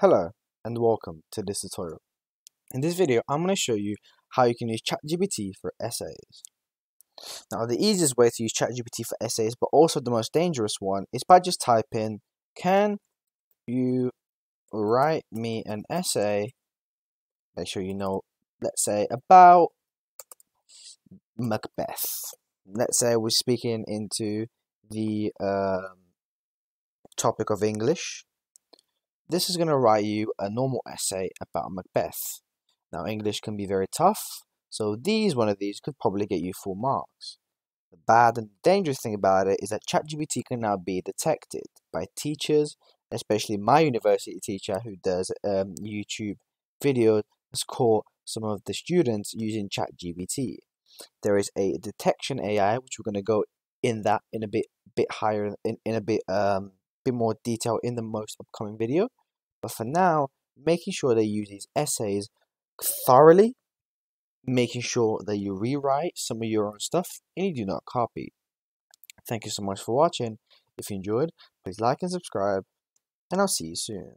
Hello and welcome to this tutorial. In this video, I'm going to show you how you can use ChatGPT for essays. Now, the easiest way to use ChatGPT for essays, but also the most dangerous one, is by just typing, "Can you write me an essay?" Make sure you know, let's say, about Macbeth. Let's say we're speaking into the topic of English. This is going to write you a normal essay about Macbeth. Now, English can be very tough, so one of these could probably get you full marks. The bad and dangerous thing about it is that ChatGPT can now be detected by teachers, especially my university teacher who does YouTube videos, has caught some of the students using ChatGPT. There is a detection AI, which we're going to go in a bit higher in a bit more detail in the most upcoming video. But for now, making sure they use these essays thoroughly, making sure that you rewrite some of your own stuff and you do not copy. Thank you so much for watching. If you enjoyed, please like and subscribe, and I'll see you soon.